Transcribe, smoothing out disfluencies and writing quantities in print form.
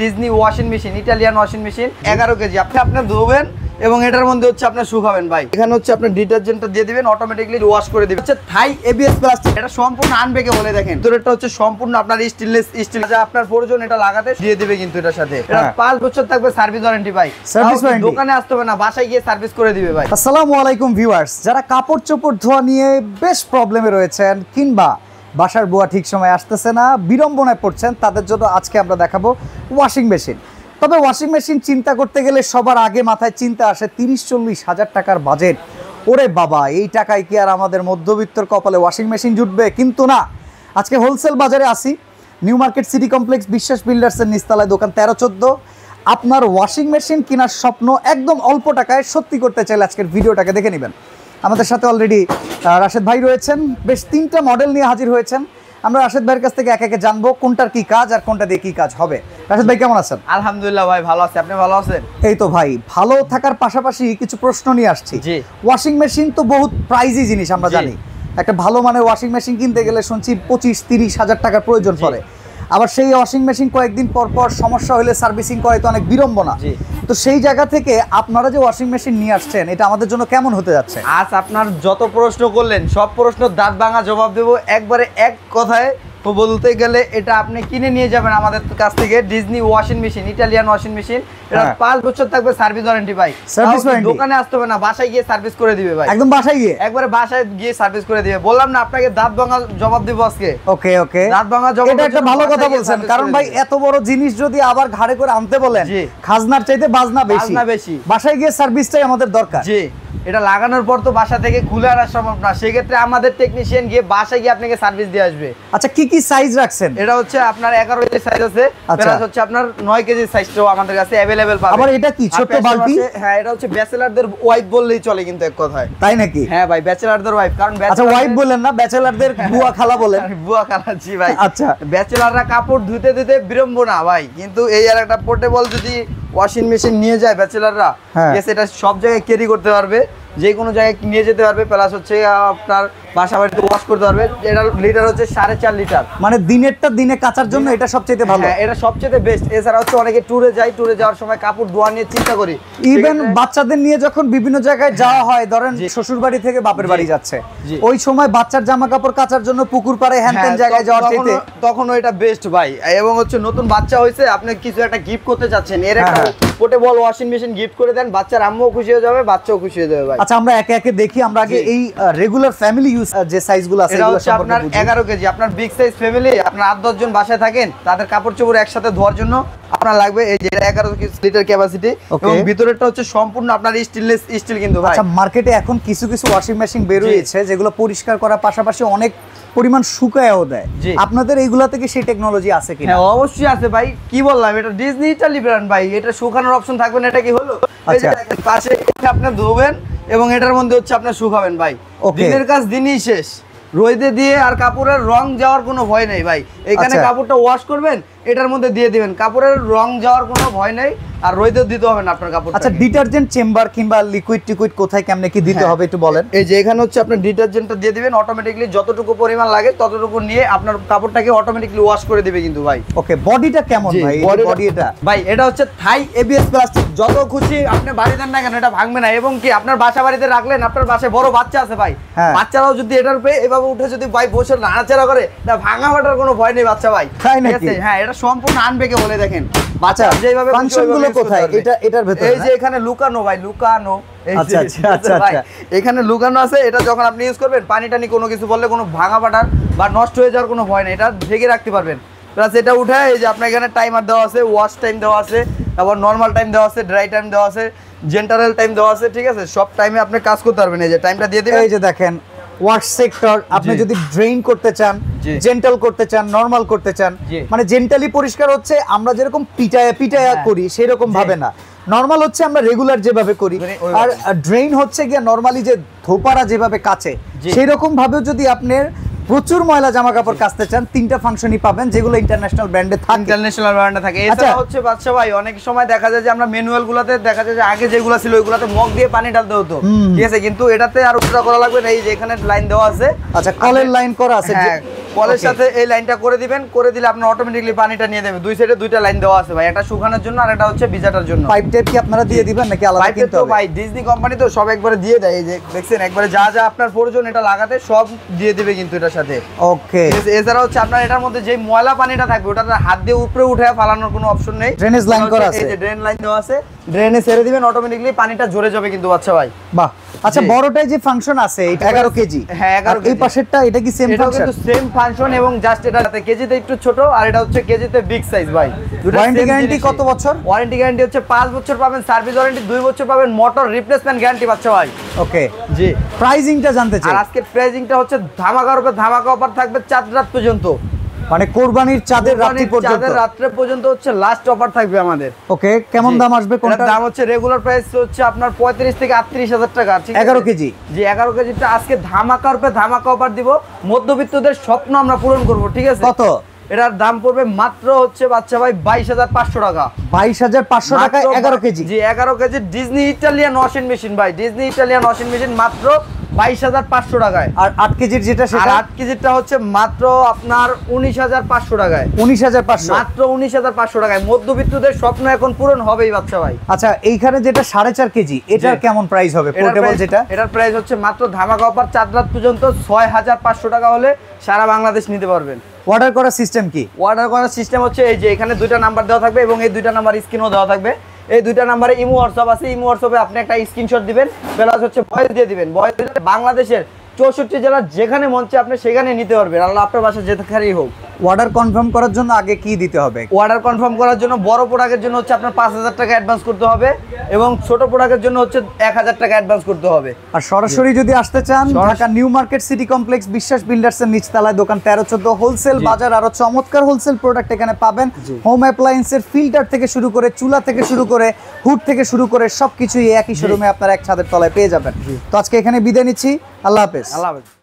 Disney washing machine, Italian washing machine 11 KG. আপনি আপনার ধোবেন এবং এটার মধ্যে হচ্ছে আপনার শুকাবেন ভাই। এখানে হচ্ছে আপনার ডিটারজেন্টটা দিয়ে দিবেন, অটোমেটিক্যালি ওয়াশ করে দিবেন। হচ্ছে থাই এবিএস প্লাস্টিক, এটা সম্পূর্ণ আনবেকে বলে দেখেন। ভিতরেরটা হচ্ছে সম্পূর্ণ আপনার স্টেনলেস স্টিল, যা আপনার প্রয়োজন এটা লাগাতে দিয়ে দিবে কিন্তু এটার সাথে। এটা 5 বছর থাকবে সার্ভিস ওয়ারেন্টি ভাই। সার্ভিস ওয়ারেন্টি দোকানে আসতে হবে না, বাসায় গিয়ে সার্ভিস করে দিবে ভাই। আসসালামু আলাইকুম ভিউয়ার্স, যারা কাপড় চোপড় ধোয়া নিয়ে বেশ প্রবলেমে রয়েছেন কিংবা বাসার বুয়া ঠিক সময় আসতেছে না, বিড়ম্বনায় পড়ছেন, তাদের জন্য আজকে আমরা দেখাবো ওয়াশিং মেশিন। তবে ওয়াশিং মেশিন চিন্তা করতে গেলে সবার আগে মাথায় চিন্তা আসে 30-40 হাজার টাকার বাজেট। ওরে বাবা, এই টাকায় কি আর আমাদের মধ্যবিত্তর কপালে ওয়াশিং মেশিন জুটবে? কিন্তু না, আজকে হোলসেল বাজারে আসি, নিউ মার্কেট সিটি কমপ্লেক্স বিশ্বাস বিল্ডার্সের নিচতলায় দোকান 13-14। আপনার ওয়াশিং মেশিন কেনার স্বপ্ন একদম অল্প টাকায় সত্যি করতে চাইলে আজকের ভিডিওটাকে দেখে নেবেন। আমাদের সাথে অলরেডি রাশেদ ভাই রয়েছেন, বেশ 3টা মডেল নিয়ে হাজির হয়েছেন। আমরা রাশেদ ভাইয়ের কাছ থেকে এক একে জানবো কোনটার কি কাজ আর কোনটা দিয়ে কি কাজ হবে। রাশেদ ভাই কেমন আছেন? আলহামদুলিল্লাহ ভাই, ভালো আছি। আপনি ভালো আছেন? এই তো ভাই, ভালো থাকার পাশাপাশি কিছু প্রশ্ন নিয়ে আসছি। ওয়াশিং মেশিন তো বহুত প্রাইজি জিনিস, আমরা জানি। একটা ভালো মানের ওয়াশিং মেশিন কিনতে গেলে শুনছি 25-30 হাজার টাকার প্রয়োজন পড়ে। আবার সেই ওয়াশিং মেশিন কয়েকদিন পর পর সমস্যা হলে সার্ভিসিং করে তো অনেক বিড়ম্বনা। তো সেই জায়গা থেকে আপনারা যে ওয়াশিং মেশিন নিয়ে আসছেন, এটা আমাদের জন্য কেমন হতে যাচ্ছে? আজ আপনার যত প্রশ্ন করলেন সব প্রশ্ন দাঁত ভাঙা জবাব দেবো একবারে এক কথায়। তো বলতে গেলে এটা আপনি কিনে নিয়ে যাবেন আমাদের কাছ থেকে, Disney washing machine, Italian washing machine. এটা 5 বছর থাকবে সার্ভিস ওয়ারেন্টি ভাই। সার্ভিস ওয়ারেন্টি দোকানে আসতে হবে না, বাসায় গিয়ে সার্ভিস করে দিবে ভাই। একদম বাসায় গিয়ে? একবারে বাসায় গিয়ে সার্ভিস করে দিবে। বললাম না আপনাকে দাঁত ভাঙা জবাব দেব আজকে। ওকে ওকে, দাঁত ভাঙা জবাব। এটা একটা ভালো কথা বলছেন, কারণ ভাই এত বড় জিনিস যদি আবার ঘাড়ে করে আনতে বলেন, খাজনার চাইতে বাজনা বেশি। বাসায় গিয়ে সার্ভিসটাই আমাদের দরকার। জি, এটা লাগানোর পর তো বাসা থেকে খুলে আনা সম্ভব না, সেক্ষেত্রে আমাদের টেকনিশিয়ান গিয়ে বাসায় গিয়ে আপনাকে সার্ভিস দিয়ে আসবে। আচ্ছা, কি কি সাইজ রাখছেন? এটা হচ্ছে আপনার 11 কেজি সাইজ আছে, প্লাস হচ্ছে আপনার 9 কেজি সাইজটাও আমাদের কাছে अवेलेबल পাবেন। আবার এটা কি ছোট বালতি? হ্যাঁ, এটা হচ্ছে ব্যাচেলরদের ওয়াইফ বললেই চলে কিন্তু এক কথায়। তাই নাকি? হ্যাঁ ভাই, ব্যাচেলরদের ওয়াইফ। কারণ আচ্ছা, ওয়াইফ বলেন না, ব্যাচেলরদের বুয়া খালা বলেন। বুয়া খালা, জি ভাই। আচ্ছা, ব্যাচেলররা কাপড় ধুতে ধুতে বিড়ম্বনা ভাই, কিন্তু এই আর একটা পোর্টেবল যদি ওয়াশিং মেশিন নিয়ে যায় ব্যাচেলররা, এটা সব জায়গায় ক্যারি করতে পারবে, যে কোনো জায়গায় নিয়ে যেতে পারবে, প্লাস হচ্ছে আপনার বাসা বাড়িতে ওয়াশ করতে পারবে। এটা লিটার হচ্ছে 4.5 লিটার। মানে দিনেরটা দিনে কাচার জন্য এটা সবচেয়ে ভালো। হ্যাঁ, এটা সবচেয়ে বেস্ট। এছাড়া হচ্ছে অনেকে ট্যুরে যায়, ট্যুরে যাওয়ার সময় কাপড় ধোয়া নিয়ে চিন্তা করি। ইভেন বাচ্চাদের নিয়ে যখন বিভিন্ন জায়গায় যাওয়া হয়, ধরেন শ্বশুর বাড়ি থেকে বাপের বাড়ি যাচ্ছে, ওই সময় বাচ্চার জামা কাপড় কাচার জন্য পুকুর পাড়ে হ্যান জায়গায় যাওয়ার চাইতে তখন এটা বেস্ট ভাই। এবং হচ্ছে নতুন বাচ্চা হয়েছে, আপনি কিছু একটা গিফট করতে চাচ্ছেন, এর একটা পোর্টেবল ওয়াশিং মেশিন গিফট করে দেন, বাচ্চার আম্মুও খুশি হয়ে যাবে, বাচ্চাও খুশি হয়ে যাবে ভাই। আচ্ছা, আমরা একে একে দেখি। আমরা আগে এই রেগুলার ফ্যামিলি ইউজ যে সাইজগুলো আছে এগুলো হচ্ছে আপনার 11 কেজি। আপনার বিগ সাইজ ফ্যামিলি, আপনার 8-10 জন বাসায় থাকেন, তাদের কাপড় চোপড় একসাথে ধোয়ার জন্য আপনার লাগবে এই যে 11 লিটার ক্যাপাসিটি। এবং ভিতরেরটা হচ্ছে সম্পূর্ণ আপনার স্টেনলেস স্টিল কিন্তু ভাই। আচ্ছা, মার্কেটে এখন কিছু কিছু ওয়াশিং মেশিন বের হয়েছে যেগুলো পরিষ্কার করার পাশাপাশি অনেক পরিমাণ শুকায়ও দেয়। আপনাদের এইগুলা থেকে সেই টেকনোলজি আছে কিনা? হ্যাঁ, অবশ্যই আছে ভাই। কি বললাম, এটা ডিজনি ইটালি ব্র্যান্ড ভাই। এটা শুকানোর অপশন থাকবে না, এটা কি হলো? এই যে পাশে আপনি ধোবেন এবং এটার মধ্যে হচ্ছে আপনি শুকাবেন ভাই। দিনের কাজ দিনই শেষ। রোদে দিয়ে আর কাপড়ের রং যাওয়ার কোনো ভয় নেই ভাই। এখানে কাপড়টা ওয়াশ করবেন, এটার মধ্যে দিয়ে দিবেন, কাপড়ের রং যাওয়ার কোনো ভয় নেই, আর রোদে দিতে হবে না আপনার কাপড়। আচ্ছা, ডিটারজেন্ট চেম্বার কিংবা লিকুইড টিকুইড কোথায় কেমনে কি দিতে হবে একটু বলেন। এই যে এখানে হচ্ছে আপনি ডিটারজেন্টটা দিয়ে দিবেন, অটোমেটিক্যালি যতটুকু পরিমাণ লাগে ততটুকু নিয়ে আপনার কাপড়টাকে অটোমেটিক্যালি ওয়াশ করে দিবে কিন্তু ভাই। ওকে, বডিটা কেমন ভাই? বডি এটা ভাই, এটা হচ্ছে থাই এবিএস প্লাস্টিক। যত খুশি আপনি বাড়ি দেন না কেন, এটা ভাঙবে না। এবং কি আপনার বাসা বাড়িতে রাখলেন, আপনার বাসায় বড় বাচ্চা আছে ভাই, বাচ্চারাও যদি এটার উপরে এভাবে উঠে যদি ভাই বসে নাড়াচাড়া করে, এটা ভাঙা ফাটার কোনো ভয় নেই বাচ্চা ভাই। হ্যাঁ, এটা সম্পূর্ণ আনবেকে বলে দেখেন। বাচ্চা যেভাবে ফাংশনগুলো কোথায়? এটার ভেতরে এই যে এখানে লুকানো ভাই, লুকানো। আচ্ছা আচ্ছা আচ্ছা, এখানে লুকানো আছে। এটা যখন আপনি ইউজ করবেন, পানি টানি কোনো কিছু বললে কোনো ভাঙা ফাটার বা নষ্ট হয়ে যাওয়ার কোনো ভয় নেই, এটা ঢেকে রাখতে পারবেন। প্লাস এটা উঠে এই যে আপনার এখানে টাইমার দেওয়া আছে, ওয়াশ টাইম দেওয়া আছে, তারপর নর্মাল টাইম দেওয়া আছে, ড্রাই টাইম দেওয়া আছে, জেন্টারেল টাইম দেওয়া আছে। ঠিক আছে, সব টাইমে আপনি কাজ করতে পারবেন। এই যে টাইমটা দিয়ে দিবেন। এই যে দেখেন, ওয়াশ সেক্টর আপনি যদি ড্রেইন করতে চান, জেন্টাল করতে চান, নরমাল করতে চান, মানে জেন্টালি পরিষ্কার হচ্ছে আমরা যেরকম পিটায়া করি সেই রকম ভাবে না, নরমাল হচ্ছে আমরা রেগুলার যেভাবে করি। আর ড্রেইন হচ্ছে গিয়ে নরমালি যে ধোপারা যেভাবে কাচে সেই রকম ভাবে যদি আপনি প্রচুর ময়লা জামা কাপড় কাচতে চান, 3টা ফাংশনই পাবেন যেগুলো ইন্টারন্যাশনাল ব্র্যান্ডে থাকে। ইন্টারন্যাশনাল ব্র্যান্ডে থাকে। এছাড়া হচ্ছে বাদশা ভাই, অনেক সময় দেখা যায় যে আমরা ম্যানুয়াল গুলাতে দেখা যায় যে আগে যেগুলো ছিল ওইগুলাতে মগ দিয়ে পানি ঢালতে হতো, ঠিক আছে, কিন্তু এটাতে আর উল্টা করা লাগবে না। এই যে এখানে লাইন দেওয়া আছে। আচ্ছা, কলের লাইন করা আছে। কলের Okay. সাথে এই লাইনটা করে দিবেন, করে দিলে আপনার অটোমেটিকলি পানিটা নিয়ে দেবে। দুই সাইডে দুইটা লাইন দেওয়া আছে ভাই, একটা শুকানোর জন্য আর একটা হচ্ছে ভিজাটার জন্য। পাইপ টাইপ কি আপনারা দিয়ে দিবেন নাকি আলাদা পাইপে কিনতে তো হবে? ভাই ডিজনি কোম্পানি তো সব একবারে দিয়ে দেয়, এই যে দেখছেন একবারে যা যা আপনার প্রয়োজন এটা লাগাতে সব দিয়ে দিবে কিন্তু এটার সাথে। ওকে, ঠিক আছে, এছাড়া হচ্ছে আপনার এটার মধ্যে যে ময়লা পানিটা থাকবে ওটা হাত দিয়ে উপরে উঠে ফালানোর কোনো অপশন নেই। Drainage line করা আছে। এই যে ড্রেন লাইন দেওয়া আছে, ড্রেনে ছেড়ে দিবেন অটোমেটিকলি পানিটা ঝরে যাবে কিন্তু বাচ্চা ভাই। বাহ। আচ্ছা, জি। বড়টাই যে ফাংশন আছে এটা 11 কেজি। হ্যাঁ, 11 এই কেজি। পাশেরটা এটা কি সেম এটাও ফাংশন? কিন্তু সেম ফাংশন এবং জাস্ট এটাতে কেজিতে একটু ছোট আর এটা হচ্ছে কেজিতে বিগ সাইজ ভাই। Warranty guarantee কত বছর? ওয়ারেন্টি গ্যারান্টি হচ্ছে 5 বছর পাবেন, সার্ভিস ওয়ারেন্টি 2 বছর পাবেন, মোটর রিপ্লেসমেন্ট গ্যারান্টি বাচ্চা ভাই। ওকে, জি। প্রাইজিংটা জানতে আর চাই। আজকের প্রাইজিংটা হচ্ছে ধামাকার উপর ধামাকা অফার থাকবে চাঁদ রাত পর্যন্ত, মানে কোরবানির চাঁদের রাত্রি পর্যন্ত। চাঁদের রাত্রে পর্যন্ত হচ্ছে লাস্ট অফার থাকবে আমাদের। ওকে, কেমন জি। দাম আসবে এটার কোনটা? দাম হচ্ছে রেগুলার প্রাইস হচ্ছে আপনার 35 থেকে 38 হাজার টাকা, ঠিক আছে? 11 কেজি। জি, 11 কেজিটা আজকে ধামাকার উপরে ধামাকা অফার দিব, মধ্যবিত্তদের স্বপ্ন আমরা পূরণ করব, ঠিক আছে? কত? এটার দাম পড়বে মাত্র হচ্ছে বাচ্চা ভাই 22,500 টাকা। 22,500 টাকায় 11 কেজি। জি, 11 KG Disney Italian washing machine ভাই, ডিজনি ইটালিয়ান ওয়াশিং মেশিন মাত্র 22,500 টাকায়। আর 8 কেজির যেটা আর সেটা 8 কেজিটা হচ্ছে মাত্র আপনার 19,500 টাকায়। 19,500। মাত্র 19,500 টাকায় মধ্যবিত্তদের স্বপ্ন এখন পূরণ হবেই বাচ্চা ভাই। আচ্ছা, এইখানে যেটা 4.5 কেজি এটার জি। কেমন প্রাইস হবে পোর্টেবল যেটা? এটার প্রাইস হচ্ছে মাত্র ধামাকা অফার চাঁদ রাত পর্যন্ত 6,500 টাকা হলে সারা বাংলাদেশ নিতে পারবেন। অর্ডার করার সিস্টেম কি? অর্ডার করার সিস্টেম হচ্ছে এই যে এখানে দুইটা নাম্বার দেওয়া থাকবে এবং এই দুইটা নাম্বার স্ক্রিনও দেওয়া থাকবে। এই দুইটা নাম্বারে ইমো হোয়াটসঅ্যাপ আছে, ইমো হোয়াটসঅ্যাপে আপনি একটা স্ক্রিনশট দিবেন, প্লাস হচ্ছে ভয়েস দিয়ে দিবেন। ভয়েস দিলে বাংলাদেশের 64 জেলার যেখানে মঞ্চে আপনি সেখানে নিতে পারবেন, আল্লাহ আপনার বাসা যেখানেই হোক। অর্ডার কনফার্ম করার জন্য আগে কি দিতে হবে? অর্ডার কনফার্ম করার জন্য বড় প্রোডাক্টের জন্য হচ্ছে আপনার 5,000 টাকা অ্যাডভান্স করতে হবে এবং ছোট প্রোডাক্টের জন্য হচ্ছে 1,000 টাকা অ্যাডভান্স করতে হবে। আর সরাসরি যদি আসতে চান, Dhaka new market city complex বিশ্বাস বিল্ডার্সের নিচতলায় দোকান 13-14 হোলসেল বাজার, আরো চমৎকার হোলসেল প্রোডাক্ট এখানে পাবেন। হোম অ্যাপ্লায়েন্সের ফিল্টার থেকে শুরু করে চুলা থেকে শুরু করে হুড থেকে শুরু করে সবকিছুই একই শোরুমে আপনারা এক ছাদের তলায় পেয়ে যাবেন। তো আজকে এখানে বিদায় নিচ্ছি, আল্লাহ হাফেজ। আল্লাহ হাফেজ।